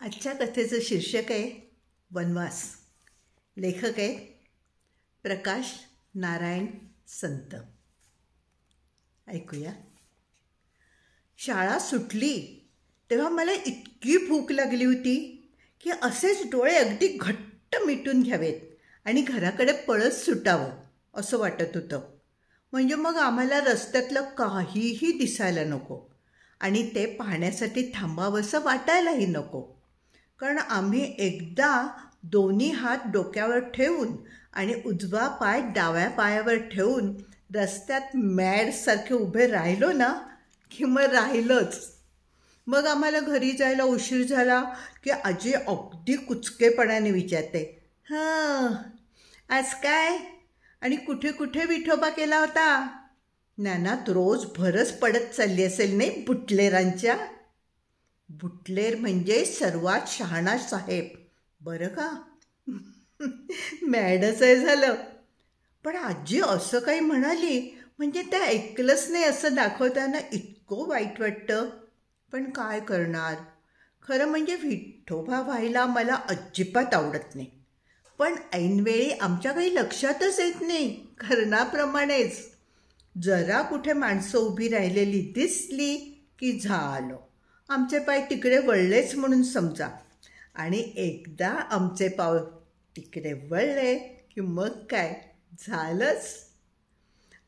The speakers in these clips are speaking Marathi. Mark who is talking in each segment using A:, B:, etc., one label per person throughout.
A: आजच्या कथेचं शीर्षक आहे वनवास. लेखक आहेत प्रकाश नारायण संत. ऐकूया. शाळा सुटली तेव्हा मला इतकी भूक लागली होती की असेच डोळे अगदी घट्ट मिटून घ्यावेत आणि घराकडे पळत सुटावं असं वाटत होतं. म्हणजे मग आम्हाला रस्त्यातलं काहीही दिसायला नको आणि ते पाहण्यासाठी थांबावंसं वाटायलाही नको. कारण आम्ही एकदा दोन्ही हात डोक्यावर ठेवून आणि उजवा पाय डाव्या पायावर ठेवून रस्त्यात मॅडसारखे उभे राहिलो ना की मग राहिलोच. मग आम्हाला घरी जायला उशीर झाला की आजी अगदी कुचकेपणाने विचारते, हां आज काय आणि कुठे कुठे विठोबा केला होता? ज्ञानात रोज भरच पडत चालली असेल नाही बुटलेरांच्या. बुटलेर म्हणजे सर्वात शहाणा साहेब बरं का. मॅडच आहे झालं. पण आजी असं काही म्हणाली म्हणजे ते ऐकलंच नाही असं दाखवताना इतकं वाईट वाटतं. पण काय करणार. खरं म्हणजे विठोबा व्हायला मला अजिबात आवडत नाही. पण ऐनवेळी आमच्या काही लक्षातच येत नाही. कर्णाप्रमाणेच जरा कुठे माणसं उभी राहिलेली दिसली की झालं, आमचे पाय तिकडे वळलेच म्हणून समजा. आणि एकदा आमचे पाव तिकडे वळले की मग काय झालंच.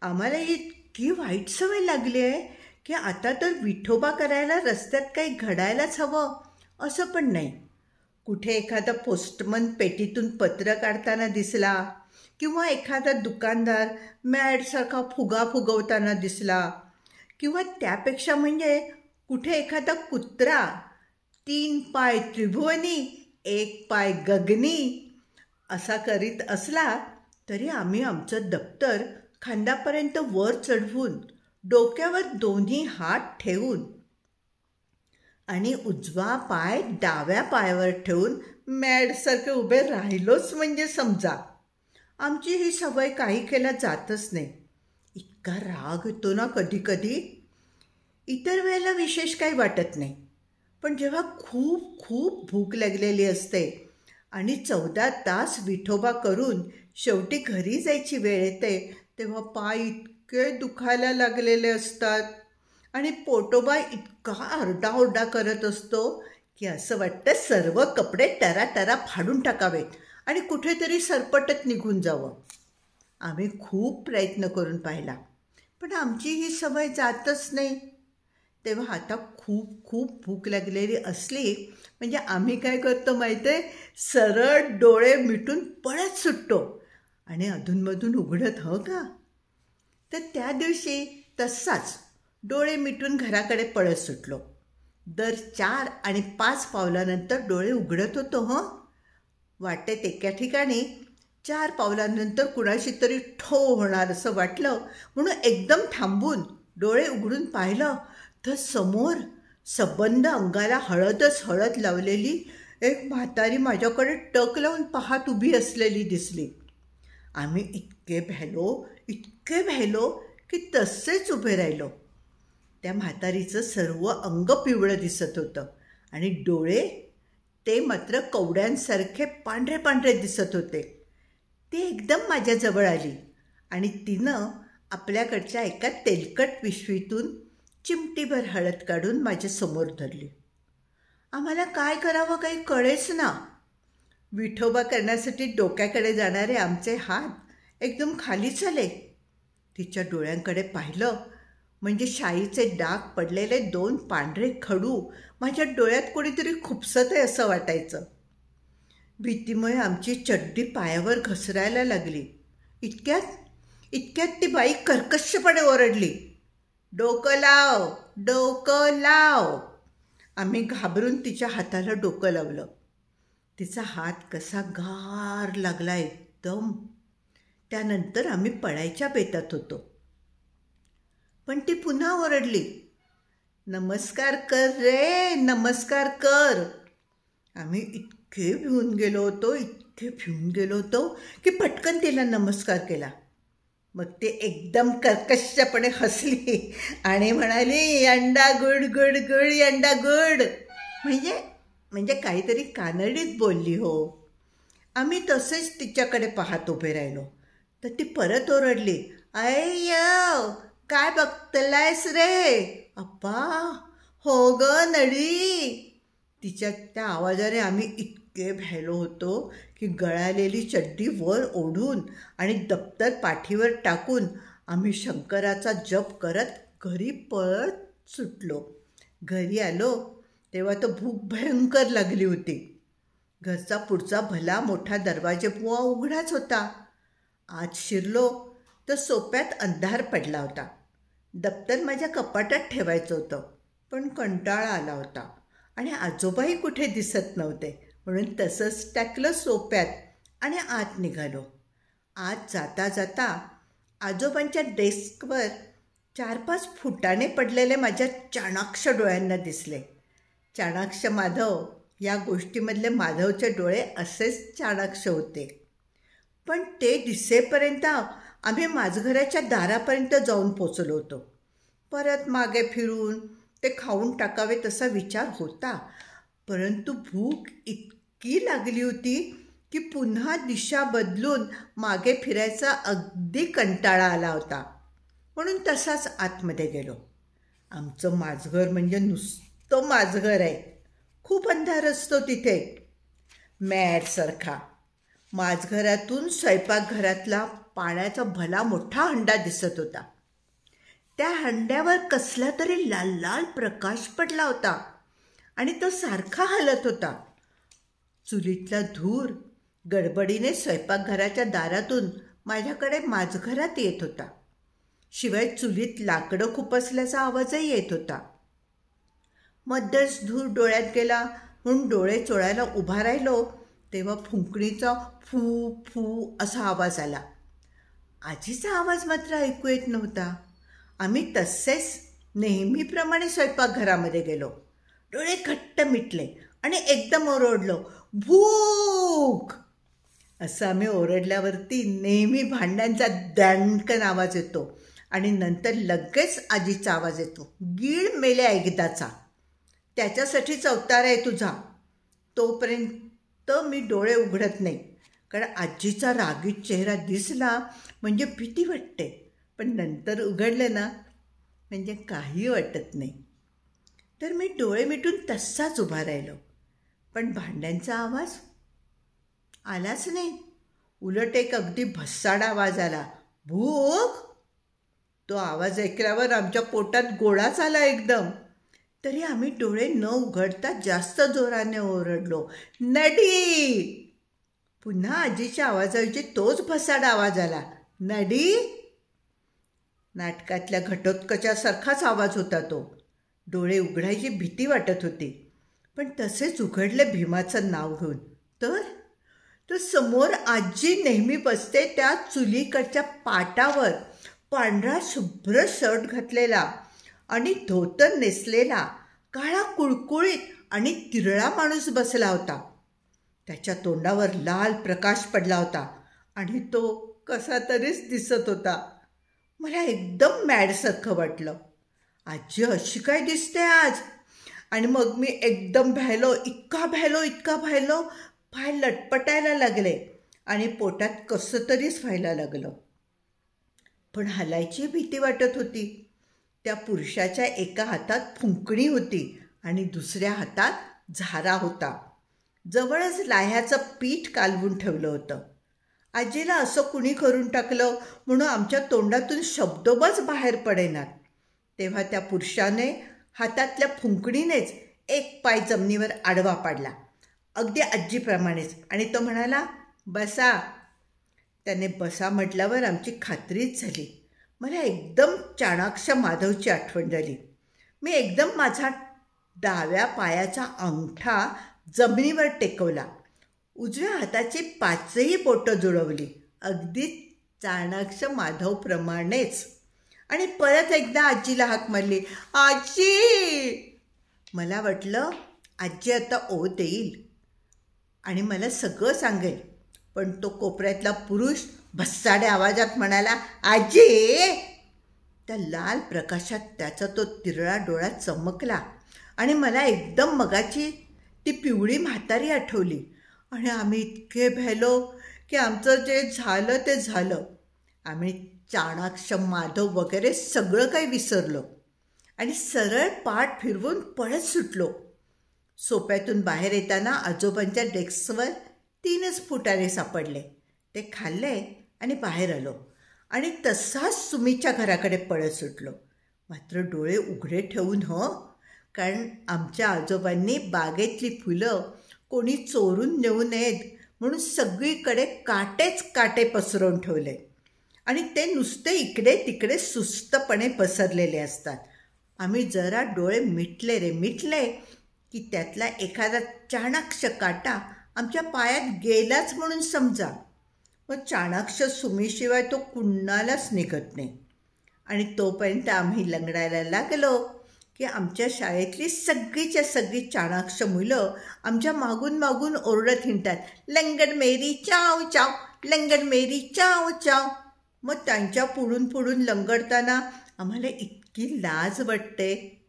A: आम्हाला इतकी वाईट सवय लागली आहे की आता तर विठोबा करायला रस्त्यात काही घडायलाच हवं असं पण नाही. कुठे एखादा पोस्टमन पेटीतून पत्र काढताना दिसला किंवा एखादा दुकानदार मॅडसारखा फुगा फुगवताना दिसला किंवा त्यापेक्षा म्हणजे कुठे एखादा कुत्रा 3 पाय त्रिभुवनी 1 पाय गगनी असा करीत असला तरी आम्ही आमचं दप्तर खांद्यापर्यंत वर चढवून डोक्यावर दोन्ही हात ठेवून आणि उजवा पाय डाव्या पायावर ठेवून मॅडसारखे उभे राहिलोच म्हणजे समजा. आमची ही सवय काही केल्या जातच नाही. इतका राग येतो ना कधी कधी. इतर वेळेला विशेष काही वाटत नाही, पण जेव्हा खूप खूप भूक लागलेली असते आणि 14 तास विठोबा करून शेवटी घरी जायची वेळ येते तेव्हा पाय इतके दुखायला लागलेले असतात आणि पोटोबा इतका आरडाओरडा करत असतो की असं वाटतं सर्व कपडे टराटरा फाडून टाकावेत आणि कुठेतरी सरपटत निघून जावं. आम्ही खूप प्रयत्न करून पाहिला पण आमची ही सवय जातच नाही. तेव्हा आता खूप खूप भूक लागलेली असली म्हणजे आम्ही काय करतो माहिती आहे, सरळ डोळे मिटून पळत सुटतो आणि अधूनमधून उघडत हो का. तर त्या दिवशी तसाच डोळे मिटून घराकडे पळत सुटलो. दर 4 आणि 5 पावलानंतर डोळे उघडत होतो. वाटेत एका ठिकाणी 4 पावलानंतर कुणाशी तरी ठो होणार असं वाटलं म्हणून एकदम थांबून डोळे उघडून पाहिलं तर समोर सबंध अंगाला हळदच हळद लावलेली एक म्हातारी माझ्याकडे टक लावून पाहत उभी असलेली दिसली. आम्ही इतके भ्यालो की तसेच उभे राहिलो. त्या म्हातारीचं सर्व अंग पिवळं दिसत होतं आणि डोळे ते मात्र कवड्यांसारखे पांढरे पांढरे दिसत होते. ती एकदम माझ्याजवळ आली आणि तिनं आपल्याकडच्या एका तेलकट पिशवीतून चिमटीभर हळद काढून माझ्यासमोर धरली. आम्हाला काय करावं काही कळेच ना. विठोबा करण्यासाठी डोक्याकडे जाणारे आमचे हात एकदम खालीच आले. तिच्या डोळ्यांकडे पाहिलं म्हणजे शाईचे डाग पडलेले 2 पांढरे खडू माझ्या डोळ्यात कोणीतरी खुपसत आहे असं वाटायचं. भीतीमुळे आमची चड्डी पायावर घसरायला लागली. इतक्यात ती बाई कर्कशपणे ओरडली, डोकं लाव, डोकं लाव. आम्ही घाबरून तिच्या हाताला डोकं लावलं. तिचा हात कसा गार लागला एकदम. त्यानंतर आम्ही पळायच्या बेतात होतो. पण ती पुन्हा ओरडली, नमस्कार कर रे, नमस्कार कर. आम्ही इतके भिवून गेलो होतो की पटकन तिला नमस्कार केला. मग ती एकदम कर्कशपणे हसली आणि म्हणाली, अंडा गुड गुड गुड अंडा गुड. म्हणजे म्हणजे काहीतरी कानडीत बोलली हो. आम्ही तसेच तिच्याकडे पाहत उभे राहिलो. तर ती परत ओरडली, अय्य काय बघतलायस रे अप्पा. हो ग नडी. तिच्या त्या आवाजाने आम्ही इतके भ्यायलो होतो की गळालेली चड्डी वर ओढून आणि दप्तर पाठीवर टाकून आम्ही शंकराचा जप करत घरी पळत सुटलो. घरी आलो तेव्हा तर भूक भयंकर लागली होती. घरचा पुढचा भला मोठा दरवाजा बुवा उघडाच होता. आत शिरलो तर सोप्यात अंधार पडला होता. दप्तर माझ्या कपाटात ठेवायचं होतं, पण कंटाळा आला होता आणि आजोबाही कुठे दिसत नव्हते, म्हणून तसंच टाकलं सोप्यात आणि आत निघालो. आत जाता जाता आजोबांच्या डेस्कवर 4-5 फुटाणे पडलेले माझ्या चाणाक्ष डोळ्यांना दिसले. चाणाक्ष माधव या गोष्टीमधले माधवचे डोळे असेच चाणाक्ष होते. पण ते दिसेपर्यंत आम्ही माझघराच्या दारापर्यंत जाऊन पोचलो होतो. परत मागे फिरून ते खाऊन टाकावे तसा विचार होता, परंतु भूक इतकी लागली होती की पुन्हा दिशा बदलून मागे फिरायचा अगदी कंटाळा आला होता, म्हणून तसाच आतमध्ये गेलो. आमचं माझघर म्हणजे नुसतं माझघर आहे. खूप अंधार असतो तिथे, मॅडसारखा. माझघरातून स्वयंपाकघरातला पाण्याचा भला मोठा हंडा दिसत होता. त्या हंड्यावर कसला तरी लाल लाल प्रकाश पडला होता आणि तो सारखा हलत होता. चुलीतला धूर गडबडीने स्वयंपाकघराच्या दारातून माझ्याकडे माझघरात येत होता. शिवाय चुलीत लाकडं खूप असल्याचा आवाजही येत होता. मध्येच धूर डोळ्यात गेला म्हणून डोळे चोळायला उभा राहिलो तेव्हा फुंकणीचा फू फू असा आवाज आला. आजीचा आवाज मात्र ऐकू येत नव्हता. आम्ही तसेच नेहमीप्रमाणे स्वयंपाकघरामध्ये गेलो. डोळे घट्ट मिटले आणि एकदम ओरडलो, भूक. असं आम्ही ओरडल्यावरती नेहमी भांड्यांचा दणकन आवाज येतो आणि नंतर लगेच आजीचा आवाज येतो, गीळ मेल्या एकदाचा. त्याच्यासाठीच अवतार आहे तुझा. तोपर्यंत मी डोळे उघडत नाही, कारण आजीचा रागीत चेहरा दिसला म्हणजे भीती वाटते, पण नंतर उघडले ना म्हणजे काही वाटत नाही. तर मी डोळे मिटून तसाच उभा राहिलो, पण भांड्यांचा आवाज आलाच नाही. उलट एक अगदी भसाडा आवाज आला, भूक. तो आवाज ऐकल्यावर आमच्या पोटात गोळाच आला एकदम. तरी आम्ही डोळे न उघडता जास्त जोराने ओरडलो, नडी. पुन्हा आजीच्या आवाजाऐवजी तोच भसाडा आवाज आला, नडी. नाटकातल्या घटोत्कचासारखाच आवाज होता तो. डोळे उघडायची भीती वाटत होती, पण तसेच उघडले भीमाचं नाव घेऊन. तर समोर आजी नेहमी बसते त्या चुलीकडच्या पाटावर पांढरा शुभ्र शर्ट घातलेला आणि धोतर नेसलेला काळा कुळकुळीत आणि तिरळा माणूस बसला होता. त्याच्या तोंडावर लाल प्रकाश पडला होता आणि तो कसा तरीच दिसत होता. मला एकदम मॅडसारखं वाटलं. आजी अशी काय दिसते आज? आणि मग मी एकदम भ्यायलो, इतका भ्यायलो, पाय लटपटायला लागले आणि पोटात कसं तरीच व्हायला लागलं. पण हलायची भीती वाटत होती. त्या पुरुषाच्या एका हातात फुंकणी होती आणि दुसऱ्या हातात झारा होता. जवळच लाह्याचं पीठ कालवून ठेवलं होतं. आजीला असं कुणी करून टाकलं म्हणून आमच्या तोंडातून शब्दोबच बाहेर पडेनात. तेव्हा त्या पुरुषाने हातातल्या फुंकणीनेच एक पाय जमिनीवर आडवा पाडला, अगदी आजीप्रमाणेच, आणि तो म्हणाला, बसा. त्याने बसा म्हटल्यावर आमची खात्रीच झाली. मला एकदम चाणाक्ष माधवची आठवण झाली. मी एकदम माझा डाव्या पायाचा अंगठा जमिनीवर टेकवला, उजव्या हाताची 5ही बोटं जुळवली, अगदी चाणाक्ष माधवप्रमाणेच, आणि परत एकदा आजीला हाक मारली, आजी. मला वाटलं आजी आता ओ देईल आणि मला सगळं सांगेल, पण तो कोपऱ्यातला पुरुष भसाड्या आवाजात म्हणाला, आजी. त्या लाल प्रकाशात त्याचा तो तिरळा डोळा चमकला आणि मला एकदम मगाची ती पिवळी म्हातारी आठवली आणि आम्ही इतके भेलो की आमचं जे झालं ते झालं. आम्ही चाणाक्ष माधव वगैरे सगळं काही विसरलो आणि सरळ पाठ फिरवून पळत सुटलो. सोप्यातून बाहेर येताना आजोबांच्या डेस्कवर 3च फुटाणे सापडले. ते खाल्ले आणि बाहेर आलो आणि तसाच सुमीच्या घराकडे पळत सुटलो. मात्र डोळे उघडे ठेवून कारण आमच्या आजोबांनी बागेतली फुलं कोणी चोरून नेऊ नयेत म्हणून सगळीकडे काटेच काटे पसरवून ठेवले आणि ते नुसते इकडे तिकडे सुस्तपणे पसरलेले असतात. आम्ही जरा डोळे मिटले की त्यातला एखादा चाणाक्ष काटा आमच्या पायात गेलाच म्हणून समजा. मग चाणाक्ष सुमीशिवाय तो कुणालाच निघत नाही. आणि तोपर्यंत आम्ही लंगडायला लागलो की आमच्या शाळेतली सगळीच्या सगळी चाणाक्ष मुलं आमच्या मागून मागून ओरडत हिंडतात, लंगड मेरी चाव चाव, लंगड मेरी चाव चाव. मग त्यांच्या पुढून लंगडताना आम्हाला इतकी लाज वाटते.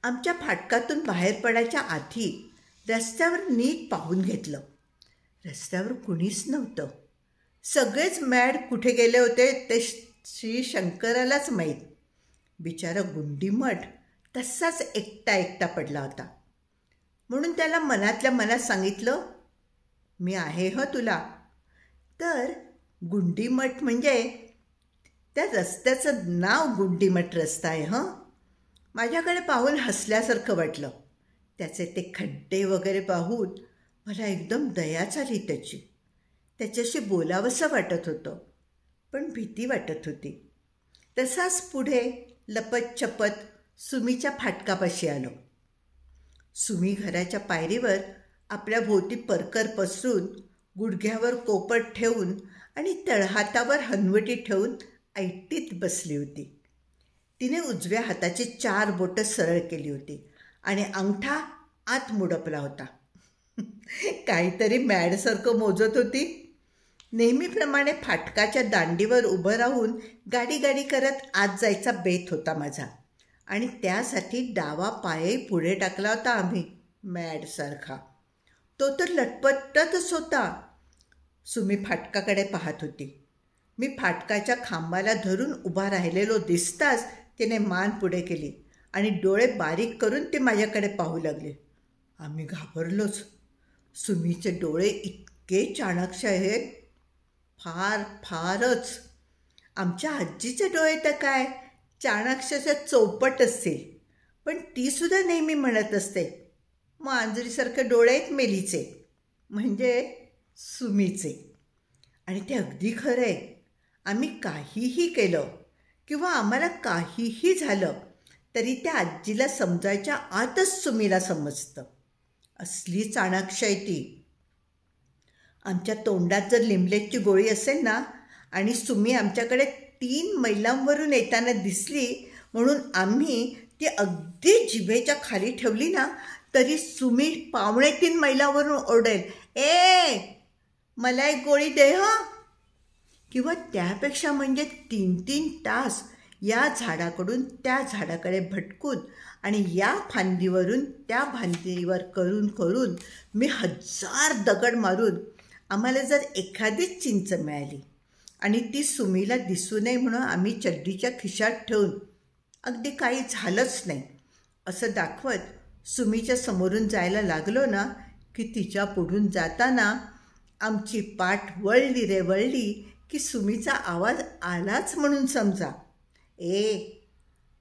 A: आमच्या फाटकातून बाहेर पडायच्या आधी रस्त्यावर नीट पाहून घेतलं. रस्त्यावर कुणीच नव्हतं. सगळेच मॅड कुठे गेले होते ते श्री शंकरालाच माहीत. बिचारा गुंडीमठ तसाच एकटा पडला होता. म्हणून त्याला मनातल्या मनात सांगितलं, मी आहे तुला. तर गुंडीमठ म्हणजे त्या रस्त्याचं नाव गुंडीमठ रस्ता आहे. माझ्याकडे पाहून हसल्यासारखं वाटलं. त्याचे ते खड्डे वगैरे पाहून मला एकदम दयाच आली त्याची. त्याच्याशी बोलावंसं वाटत होतं पण भीती वाटत होती. तसाच पुढे लपत सुमीच्या फाटकापाशी आलो. सुमी घराच्या पायरीवर आपल्या भोवती परकर पसरून, गुडघ्यावर कोपट ठेवून आणि तळहातावर हनवटी ठेवून ऐटीत बसली होती. तिने उजव्या हाताची 4 बोटं सरळ केली होती आणि अंगठा आत मुडपला होता. काहीतरी मॅडसारखं मोजत होती. नेहमीप्रमाणे फाटकाच्या दांडीवर उभं राहून गाडी करत आत जायचा बेत होता माझा आणि त्यासाठी डावा पायही पुढे टाकला होता आम्ही मॅडसारखा. तो तर लटपटतच होता. सुमी फाटकाकडे पाहत होती. मी फाटकाच्या खांबाला धरून उभा राहिलेलो दिसताच तिने मान पुढे केली आणि डोळे बारीक करून ती माझ्याकडे पाहू लागली. आम्ही घाबरलोच. सुमीचे डोळे इतके चाणाक्ष आहेत, फारच. आमच्या आजीचे डोळे तर काय चाणाक्षच्या चौपट असतील, पण तीसुद्धा नेहमी म्हणत असते, मांजरीसारखे डोळे आहेत मेलीचे, म्हणजे सुमीचे. आणि ते अगदी खरं आहे. आम्ही काहीही केलं किंवा आम्हाला काहीही झालं तरी त्या आजीला समजायच्या आतच सुमीला समजतं. असली चाणाक्ष आहे ती. आमच्या तोंडात जर लिमलेटची गोळी असेल ना आणि सुमी आमच्याकडे 3 मैलांवरून येताना दिसली म्हणून आम्ही ती अगदी जिभेच्या खाली ठेवली ना तरी सुमी 2.25 मैलावरून ओरडेल, ए मला एक गोळी दे किंवा त्यापेक्षा म्हणजे 3 तास या झाडाकडून त्या झाडाकडे भटकून आणि या फांदीवरून त्या फांदीवर करून मी 1000 दगड मारून आम्हाला जर एखादीच चिंच मिळाली आणि ती सुमीला दिसू नये म्हणून आम्ही चड्डीच्या खिशात ठेवून अगदी काही झालंच नाही असं दाखवत सुमीच्या समोरून जायला लागलो ना की तिच्या पुढून जाताना आमची पाठ वळली की सुमीचा आवाज आलाच म्हणून समजा, ए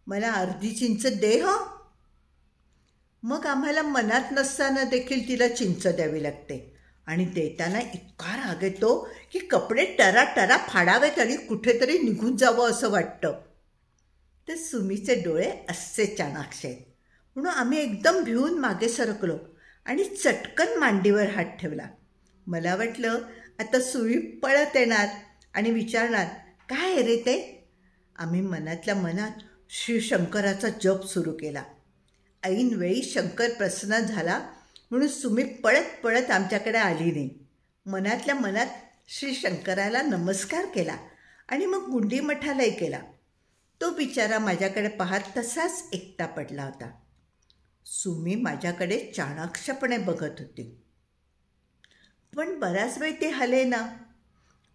A: मला अर्धी चिंच दे मग आम्हाला मनात नसताना देखील तिला चिंच द्यावी लागते आणि देताना इतका राग येतो की कपडे टरा फाडावेत आणि कुठेतरी निघून जावं असं वाटतं. तर सुमीचे डोळे असे चाणाक्ष आहेत म्हणून आम्ही एकदम भिवून मागे सरकलो आणि चटकन मांडीवर हात ठेवला. मला वाटलं आता सुमी पळत येणार आणि विचारणार, काय आहे रे ते. आम्ही मनातल्या मनात श्री शंकराचा जप सुरू केला. ऐनवेळी शंकर प्रसन्न झाला म्हणून सुमी पळत आमच्याकडे आली नाही. मनातल्या मनात श्री शंकराला नमस्कार केला आणि मग गुंडीमठालाही केला. तो बिचारा माझ्याकडे पाहत तसाच एकटा पडला होता. सुमी माझ्याकडे चाणाक्षपणे बघत होती. पण बराच वेळ ते हलेना,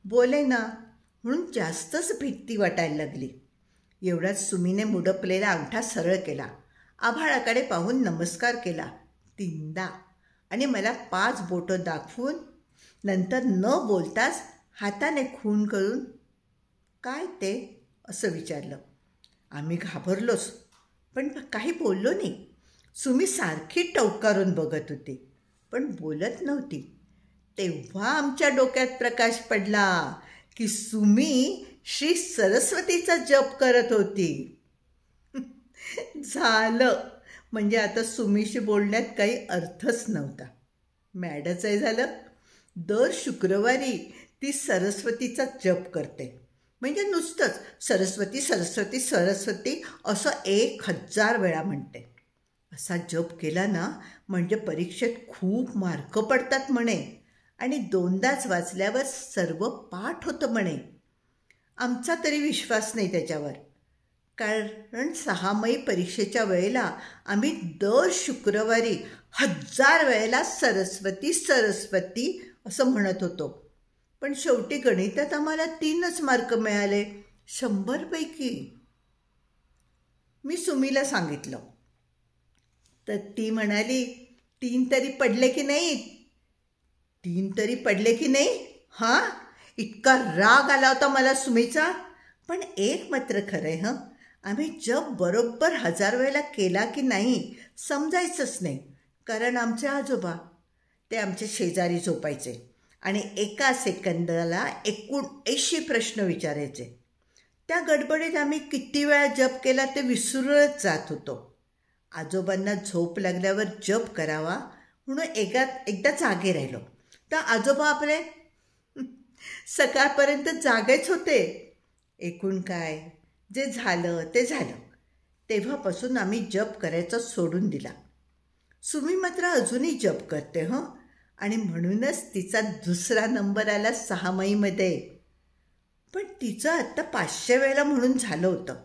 A: बोलेना, म्हणून जास्तच भीती वाटायला लागली. एवढ्यात सुमीने मुडपलेला अंगठा सरळ केला, आभाळाकडे पाहून नमस्कार केला 3दा आणि मला 5 बोटं दाखवून नंतर न बोलताच हाताने खून करून काय ते असं विचारलं. आम्ही घाबरलोच, पण काही बोललो नाही. सुमी सारखी टवकारून बघत होती, पण बोलत नव्हती. तेव्हा आमच्या डोक्यात प्रकाश पडला की सुमी श्री सरस्वतीचा जप करत होती. झालं, म्हणजे आता सुमीशी बोलण्यात काही अर्थच नव्हता. मॅडचही झालं. दर शुक्रवारी ती सरस्वतीचा जप करते, म्हणजे नुसतंच सरस्वती सरस्वती सरस्वती असं 1000 वेळा म्हणते. असा जप केला ना म्हणजे परीक्षेत खूप मार्क पडतात म्हणे आणि 2दाच वाचल्यावर सर्व पाठ होतं म्हणे. आमचा तरी विश्वास नाही त्याच्यावर, कारण 6 मे परीक्षेच्या वेळेला आम्ही दर शुक्रवारी 1000 वेळेला सरस्वती सरस्वती असं म्हणत होतो. पण शेवटी गणितात आम्हाला 3च मार्क मिळाले 100 पैकी. मी सुमीला सांगितलं तर ती म्हणाली, 3 तरी पडले की नाही? 3 तरी पडले की नाही? हां, इतका राग आला होता मला सुमीचा. पण एक मात्र खरं आहे, आम्ही जप बरोबर 1000 वेळेला केला की नाही समजायचंच नाही. कारण आमचे आजोबा ते आमच्या शेजारी झोपायचे आणि एका सेकंदाला 79 प्रश्न विचारायचे. त्या गडबडीत आम्ही किती वेळा जप केला ते विसरूनच जात होतो. आजोबांना झोप लागल्यावर जप करावा म्हणून एकदा जागे राहिलो तर आजोबा आपले सकाळपर्यंत जागेच होते. एकूण काय, जे झालं ते झालं. तेव्हापासून आम्ही जप करायचा सोडून दिला. सुमी मात्र अजूनही जप करते आणि म्हणूनच तिचा 2रा नंबर आला 6 मेमध्ये. पण तिचं आत्ता 500 वेळेला म्हणून झालं होतं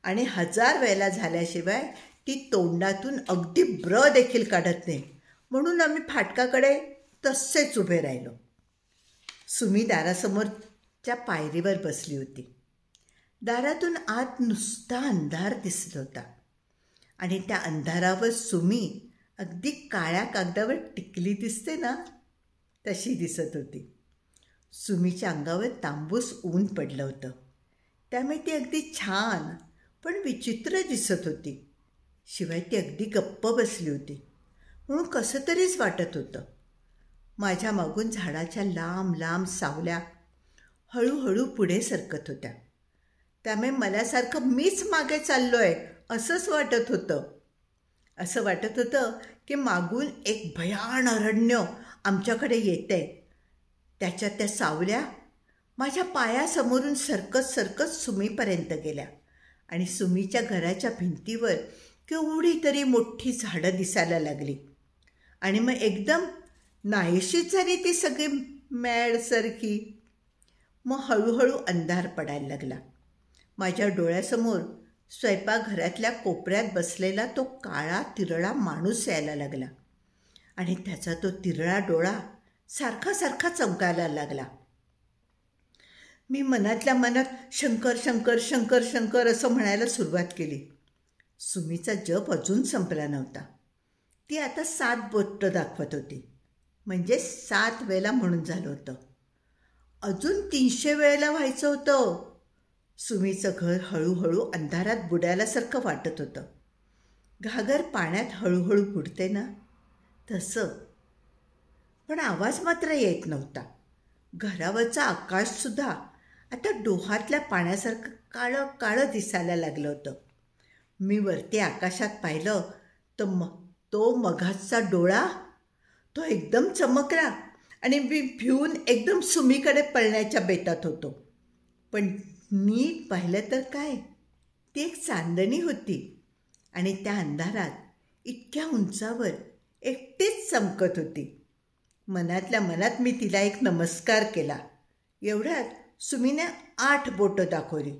A: आणि 1000 वेळेला झाल्याशिवाय ती तोंडातून अगदी ब्र देखील काढत नाही. म्हणून आम्ही फाटकाकडे तसेच उभे राहिलो. सुमी दारासमोरच्या पायरीवर बसली होती. दारातून आत नुसता अंधार दिसत होता आणि त्या अंधारावर सुमी अगदी काळ्या कागदावर टिकली दिसते ना, तशी दिसत होती. सुमीच्या अंगावर तांबूस ऊन पडलं होतं, त्यामुळे ती अगदी छान पण विचित्र दिसत होती. शिवाय ती अगदी गप्प बसली होती म्हणून कसं तरीच वाटत होतं. माझ्या मागून झाडाच्या लांब लांब सावल्या हळूहळू पुढे सरकत होत्या, त्यामुळे मलासारखं मीच मागे चाललो आहे असंच वाटत होतं. असं वाटत होतं की मागून एक भयान अरण्य आमच्याकडे येते. त्याच्या त्या सावल्या माझ्या पायासमोरून सरकत सरकत सुमीपर्यंत गेल्या आणि सुमीच्या घराच्या भिंतीवर केवढी तरी मोठी झाडं दिसायला लागली आणि मग एकदम नाहीशीच झाली ती सगळी मॅडसारखी. मग हळूहळू अंधार पडायला लागला. माझ्या डोळ्यासमोर स्वयंपाकघरातल्या कोपऱ्यात बसलेला तो काळा तिरळा माणूस यायला लागला आणि त्याचा तो तिरळा डोळा सारखा सारखा चमकायला लागला. मी मनातल्या मनात शंकर शंकर शंकर शंकर असं म्हणायला सुरुवात केली. सुमीचा जप अजून संपला नव्हता. ती आता 7 बोटं दाखवत होती, म्हणजे 7 वेळेला म्हणून झालं होतं. अजून 300 वेळेला व्हायचं होतं. सुमीचं घर हळूहळू अंधारात बुडाल्यासारखं वाटत होतं. घागर पाण्यात हळूहळू बुडते ना तसं. पण आवाज मात्र येत नव्हता. घरावरचं आकाशसुद्धा आता डोहातल्या पाण्यासारखं काळं काळं दिसायला लागलं होतं. मी वरती आकाशात पाहिलं तर तो मघाचा डोळा तो एकदम चमकला आणि मी भिवून एकदम सुमीकडे पळण्याच्या बेतात होतो. पण नीट पाहिलं तर काय, ती एक चांदणी होती आणि त्या अंधारात इतक्या उंचावर एकटीच चमकत होती. मनातल्या मनात मी तिला एक नमस्कार केला. एवढ्यात सुमीने 8 बोटं दाखवली.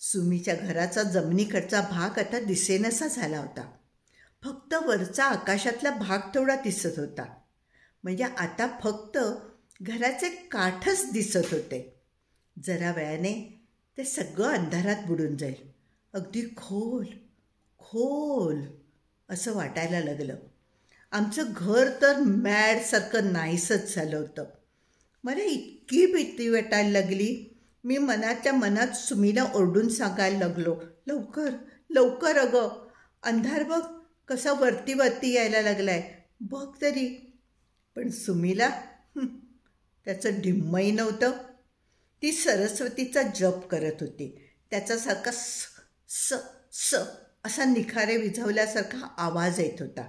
A: सुमीच्या घराचा जमिनीकडचा भाग आता दिसेनासा झाला होता. फक्त वरचा आकाशातला भाग तेवढा दिसत होता. म्हणजे आता फक्त घराचे काठच दिसत होते. जरा वेळाने ते सगळं अंधारात बुडून जाईल. अगदी खोल खोल असं वाटायला लागलं. आमचं घर तर मॅडसारखं नाहीसंच झालं होतं. मला इतकी भीती वाटायला लागली. मी मनाच्या मनात सुमीला ओरडून सांगायला लागलो, लवकर लवकर अगं, अंधार बघ कसा वरती वरती यायला लागलाय, बघ तरी. पण सुमीला त्याचं ढिम्मही नव्हतं. ती सरस्वतीचा जप करत होती. त्याच्यासारखा स स स असा निखारे विझवल्यासारखा आवाज येत होता.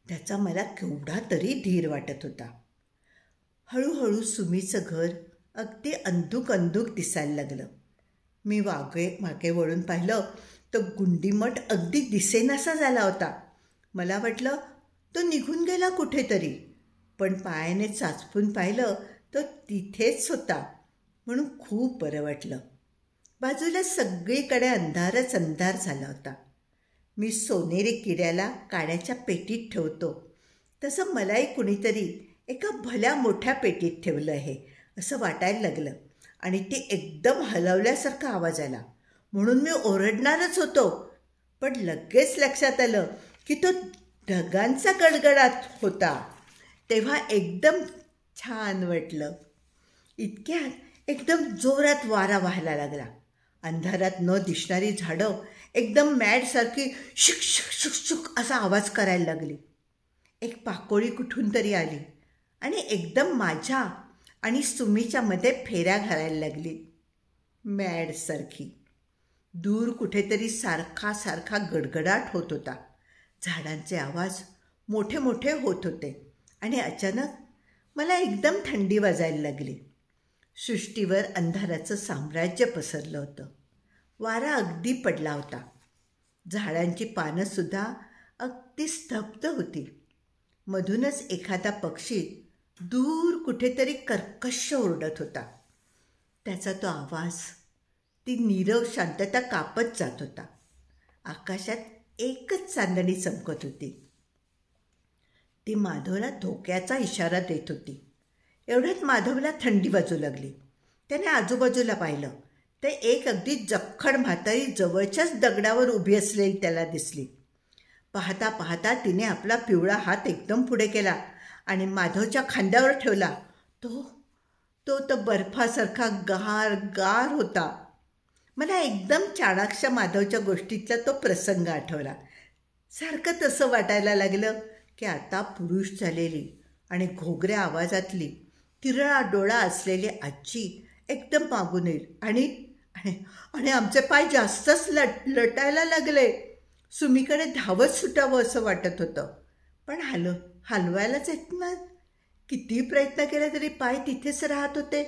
A: त्याचा मला केवढा तरी धीर वाटत होता. हळूहळू सुमीचं घर अगदी अंधुक अंधुक दिसायला लागलं. मी मागे वळून पाहिलं तर गुंडीमठ अगदी दिसेनासा झाला होता. मला वाटलं तो निघून गेला कुठेतरी, पण पायाने चाचपून पाहिलं तर तिथेच होता, म्हणून खूप बरं वाटलं. बाजूला सगळीकडे अंधारच अंधार झाला होता. मी सोनेरी किड्याला काड्याच्या पेटीत ठेवतो तसं मलाही कुणीतरी एका भल्या मोठ्या पेटीत ठेवलं आहे असं वाटायला लागलं. आणि ते एकदम हलवल्यासारखा आवाज आला, म्हणून मी ओरडणारच होतो, पण लगेच लक्षात आलं की तो ढगांचा गडगडाट होता. तेव्हा एकदम छान वाटलं. इतक्यात एकदम जोरात वारा व्हायला लागला. अंधारात न दिसणारी झाडं एकदम मॅडसारखी शुक शुक शुक शुक असा आवाज करायला लागली. एक पाकोळी कुठून तरी आली आणि एकदम माझ्या आणि सुमीच्या मध्ये फेऱ्या घालायला लागली. मॅडसारखी. दूर कुठेतरी सारखा सारखा गडगडाट होत होता. झाडांचे आवाज मोठे मोठे होत होते आणि अचानक मला एकदम थंडी वाजायला लागली. सृष्टीवर अंधाराचं साम्राज्य पसरलं होतं. वारा अगदी पडला होता. झाडांची पानंसुद्धा अगदी स्तब्ध होती. मधूनच एखादा पक्षी दूर कुठेतरी कर्कश ओरडत होता. त्याचा तो आवाज, ती नीरव शांतता कापत जात होता. आकाशात एकच चांदणी चमकत होती. ती माधवला धोक्याचा इशारा देत होती. एवढ्यात माधवला थंडी वाजू लागली. त्याने आजूबाजूला पाहिलं ते एक अगदी जख्खड म्हातारी जवळच्याच दगडावर उभी असलेली त्याला दिसली. पाहता पाहता तिने आपला पिवळा हात एकदम पुढे केला आणि माधवच्या खांद्यावर ठेवला. तो तर बर्फासारखा गार गार होता. मला एकदम चाणाक्ष माधवच्या गोष्टीतला तो प्रसंग आठवला. सारखं तसं वाटायला लागलं की आता पुरुष झालेली आणि घोगऱ्या आवाजातली तिरळा डोळा असलेली आजी एकदम मागून येईल आणि आणि आणि आमचे पाय जास्तच लटायला लागले. सुमीकडे धावत सुटावं असं वाटत होतं, पण हलवायलाच येत ना. किती प्रयत्न केला तरी पाय तिथेच राहत होते.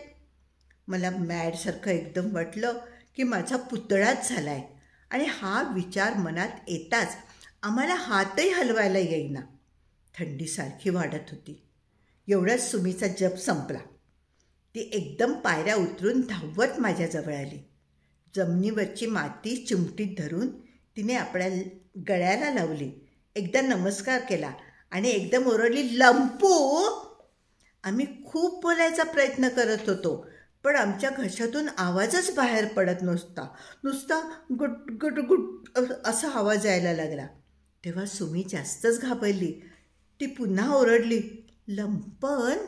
A: मला मॅडसारखं एकदम वाटलं की माझा पुतळाच झाला आहे आणि हा विचार मनात येताच आम्हाला हातही हलवायला येईना. थंडी सारखी वाढत होती. एवढ्याच सुमीचा जप संपला. ती एकदम पायऱ्या उतरून धावत माझ्याजवळ आली. जमिनीवरची माती चिमटीत धरून तिने आपल्या गळ्याला लावली. एकदा नमस्कार केला आणि एकदम ओरडली, लंपू. आम्ही खूप बोलायचा प्रयत्न करत होतो, पण आमच्या घशातून आवाजच बाहेर पडत नव्हता. नुसता गुट गुट गुट असा आवाज यायला लागला. तेव्हा सुमी जास्तच घाबरली. ती पुन्हा ओरडली, लंपन.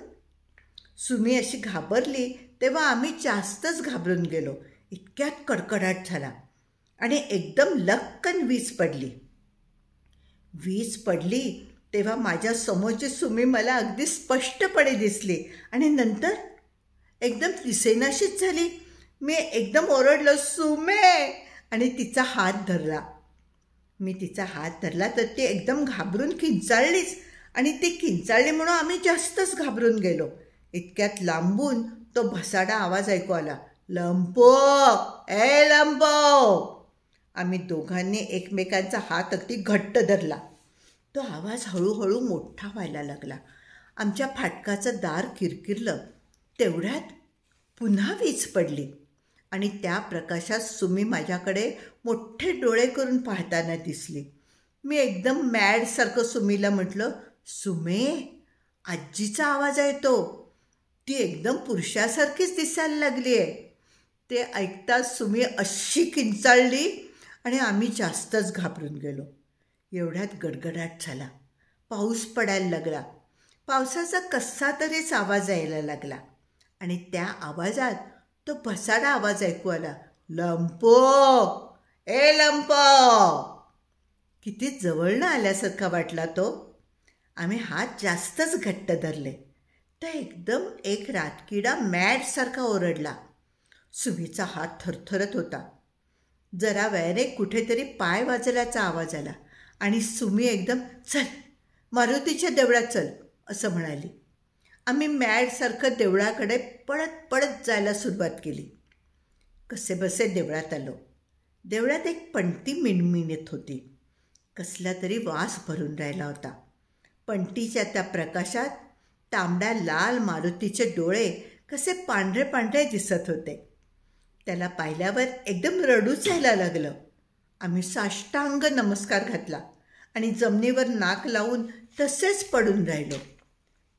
A: सुमी अशी घाबरली तेव्हा आम्ही जास्तच घाबरून गेलो. इतक्यात कडकडाट झाला आणि एकदम लक्कन वीज पडली. वीज पडली तेव्हा माझ्या समोरची सुमी मला अगदी स्पष्टपणे दिसली आणि नंतर एकदम दिसेनाशीच झाली. मी एकदम ओरडलो, सुमे, आणि तिचा हात धरला. मी तिचा हात धरला तर ती एकदम घाबरून किंचाळलीच आणि ती किंचाळली म्हणून आम्ही जास्तच घाबरून गेलो. इतक्यात लांबून तो भसाडा आवाज ऐकू आला, लंपो, ए लंपो. आम्ही दोघांनी एकमेकांचा हात अगदी घट्ट धरला. तो आवाज हळूहळू मोठा व्हायला लागला. आमच्या फाटकाचं दार किरकिरलं. तेवढ्यात पुन्हा वीज पडली आणि त्या प्रकाशात सुमी माझ्याकडे मोठे डोळे करून पाहताना दिसली. मी एकदम मॅडसारखं सुमीला म्हटलं, सुमे, आजीचा आवाज आहे तो. ती एकदम पुरुषासारखीच दिसायला लागली आहे. ते ऐकताच सुमी अशी किंचाळली आणि आम्ही जास्तच घाबरून गेलो. एवढ्यात गडगडाट झाला. पाऊस पडायला लागला. पावसाचा कसा तरीच आवाज यायला लागला आणि त्या आवाजात तो भसाडा आवाज ऐकू आला, लंपो, ए लंपो. किती जवळनं आल्यासारखा वाटला तो. आम्ही हात जास्तच घट्ट धरले तर एकदम एक रातकिडा मॅडसारखा ओरडला. सुमीचा हात थरथरत होता. जरा वेळाने कुठेतरी पाय वाजल्याचा आवाज आला आणि सुमी एकदम, चल मारुतीच्या देवळात चल, असं म्हणाली. आम्ही मॅडसारखं देवळाकडे पळत पळत जायला सुरुवात केली. कसेबसे देवळात आलो. देवळात एक पणती मिणमिणत होती. कसला तरी वास भरून राहिला होता. पणतीच्या त्या प्रकाशात तांबड्या लाल मारुतीचे डोळे कसे पांढरे पांढरे दिसत होते. त्याला पाहिल्यावर एकदम रडूच यायला लागलं. आम्ही साष्टांग नमस्कार घातला आणि जमिनीवर नाक लावून तसेच पडून राहिलो.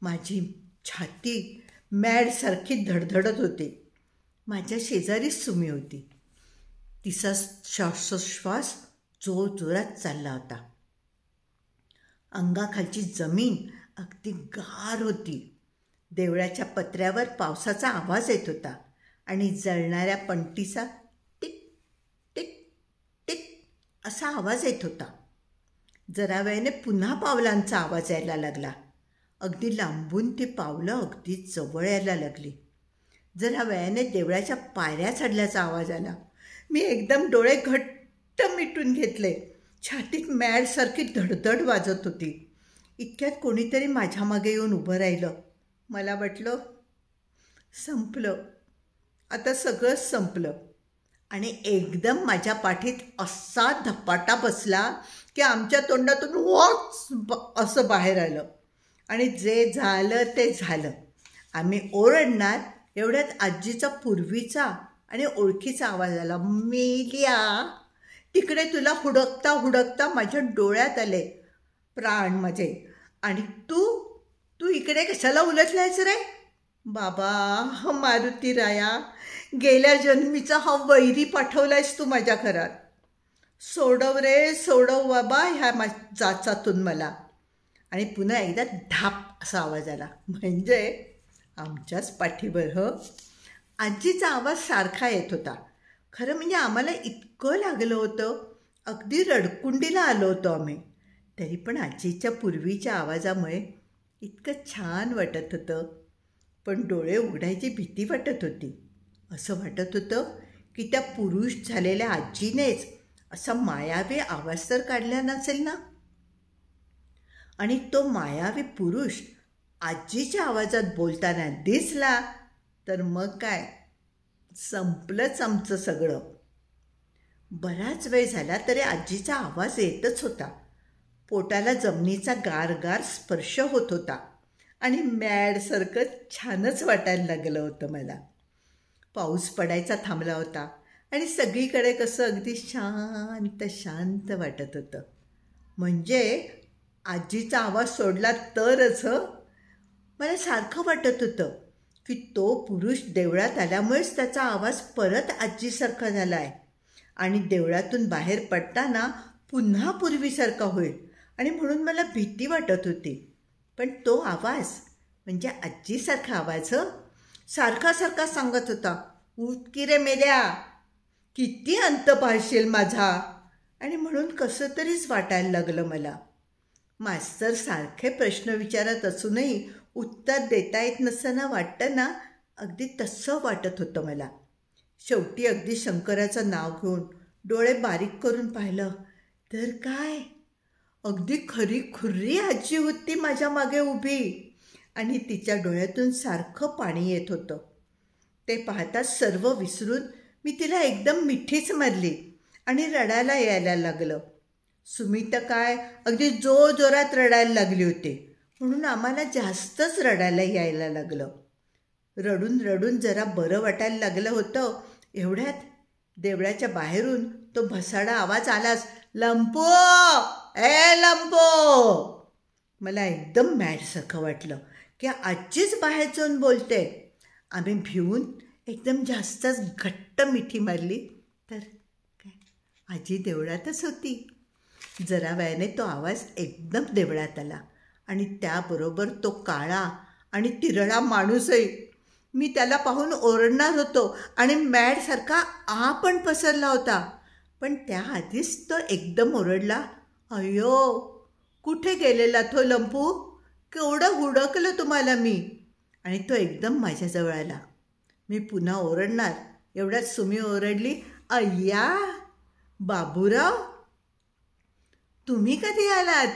A: माझी छाती मॅडसारखी धडधडत होती. माझ्या शेजारीच सुमी होती. तिचा श्वासोश्वास जोरजोरात चालला होता. अंगाखालची जमीन अगदी गार होती. देवळाच्या पत्र्यावर पावसाचा आवाज येत होता आणि जळणाऱ्या पणतीचा टिक टिक टिक असा आवाज येत होता. जरा वेळाने पुन्हा पावलांचा आवाज यायला लागला. अगदी लांबून ती पावलं अगदी जवळ यायला लागली. जरा वेळाने देवळाच्या पायऱ्या चढल्याचा आवाज आला. मी एकदम डोळे घट्ट मिटून घेतले. छातीत मॅडसारखी धडधड वाजत होती. इतक्यात कोणीतरी माझ्या मागे येऊन उभं राहिलं. मला वाटलं संपलं, आता सगळंच संपलं. आणि एकदम माझ्या पाठीत असा धपाटा बसला की आमच्या तोंडातून वॉच असं बाहेर आलं आणि जे झालं ते झालं. आम्ही ओरडणार एवढ्यात आजीचा पूर्वीचा आणि ओळखीचा आवाज आला, मेल्या. तिकडे तुला हुडकता हुडकता माझ्या डोळ्यात आले प्राण माझे. आणि तू इकडे कशाला उलटलायस रे? बाबा, मारुती राया, गेल्या जन्मीचा हा वैरी पाठवलायस तू माझ्या घरात. सोडव रे, सोडव बाबा ह्या जाचातून मला. आणि पुन्हा एकदा धाप असा आवाज आला. म्हणजे आमच्याच पाठीवर आजीचा आवाज सारखा येत होता. खरं म्हणजे आम्हाला इतकं लागलं होतं, अगदी रडकुंडीला आलो होतो आम्ही. तरी पण आजीच्या पूर्वीच्या आवाजामुळे इतकं छान वाटत होतं. पण डोळे उघडायची भीती वाटत होती. असं वाटत होतं की त्या पुरुष झालेल्या आजीनेच असा मायावी आवाज तर काढला नसेल ना. आणि तो मायावी पुरुष आजीच्या आवाजात बोलताना दिसला तर मग काय, संपलंच आमचं सगळं. बराच वेळ झाला तरी आजीचा आवाज येतच होता. पोटाला जमिनीचा गारगार स्पर्श होत होता आणि मॅडसारखं छानच वाटायला लागलं होतं मला. पाऊस पडायचा थांबला होता आणि सगळीकडे कसं अगदी शांत शांत वाटत होतं. म्हणजे आजीचा आवाज सोडला तरच मला सारखं वाटत होतं की तो पुरुष देवळात आल्यामुळेच त्याचा आवाज परत आजीसारखा झाला आहे आणि देवळातून बाहेर पडताना पुन्हा पूर्वीसारखा होईल. आणि म्हणून मला भीती वाटत होती. पण तो आवाज म्हणजे आजीसारखा आवाज सारखा सारखा सांगत होता, उठ की रे मेल्या, किती अंत पाहशील माझा. आणि म्हणून कसं तरीच वाटायला लागलं मला. मास्तर सारखे प्रश्न विचारत असूनही उत्तर देता येत नसताना वाटतं ना, अगदी तसं वाटत होतं मला. शेवटी अगदी शंकराचं नाव घेऊन डोळे बारीक करून पाहिलं तर काय, अगदी खरी खुर्री आजी होती माझ्या मागे उभी आणि तिच्या डोळ्यातून सारखं पाणी येत होतं. ते पाहताच सर्व विसरून मी तिला एकदम मिठीच मारली आणि रडायला यायला लागलं. सुमिता काय अगदी जोरात रडायला लागली होती. म्हणून आम्हाला जास्तच रडायला यायला लागलं. रडून रडून जरा बरं वाटायला लागलं होतं. एवढ्यात देवळाच्या बाहेरून तो भसाडा आवाज आलाच, लंपो, ए लंपो. मला एकदम मॅडसारखं वाटलं की आजीच बाहेर जाऊन बोलते. आम्ही भिवून एकदम जास्तच घट्ट मिठी मारली तर काय, आजी देवळातच होती. जरा वेळाने तो आवाज एकदम देवळात आला आणि त्याबरोबर तो काळा आणि तिरळा माणूसही. मी त्याला पाहून ओरडणार होतो आणि मॅडसारखा आ पण पसरला होता, पण त्याआधीच तो एकदम ओरडला, अय्यो कुठे गेलेला तो लंपू, केवढं हुडकलं तुम्हाला मी. आणि तो एकदम माझ्याजवळ आला. मी पुन्हा ओरडणार एवढ्यात सुमी ओरडली, अय्या बाबूराव तुम्ही कधी आलात.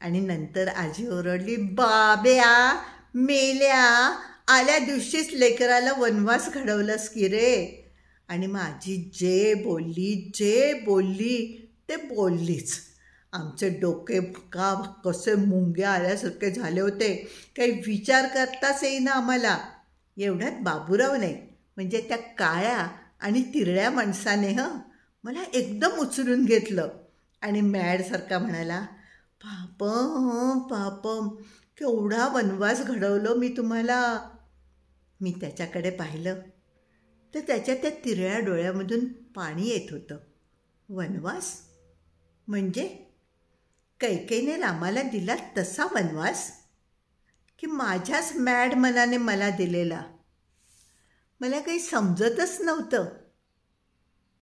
A: आणि नंतर आजी ओरडली, बाब्या मेल्या, आल्या दिवशीच लेकराला वनवास घडवलंस की रे. आणि मग आजी जे बोलली ते बोललीच. आमचे डोके का कसे मुंग्या आल्यासारखे झाले होते, काही विचार करताच येईना आम्हाला. एवढ्यात बाबूराव नाही म्हणजे त्या काळ्या आणि तिरळ्या माणसाने मला एकदम उचलून घेतलं आणि मॅडसारखा म्हणाला, पापम केवढा वनवास घडवलो मी तुम्हाला. मी त्याच्याकडे पाहिलं तर त्याच्या त्या तिरळ्या डोळ्यामधून पाणी येत होतं. वनवास म्हणजे कैकेयीने रामाला दिला तसा वनवास की माझ्याच मॅड मनाने मला दिलेला. मला काही समजतच नव्हतं.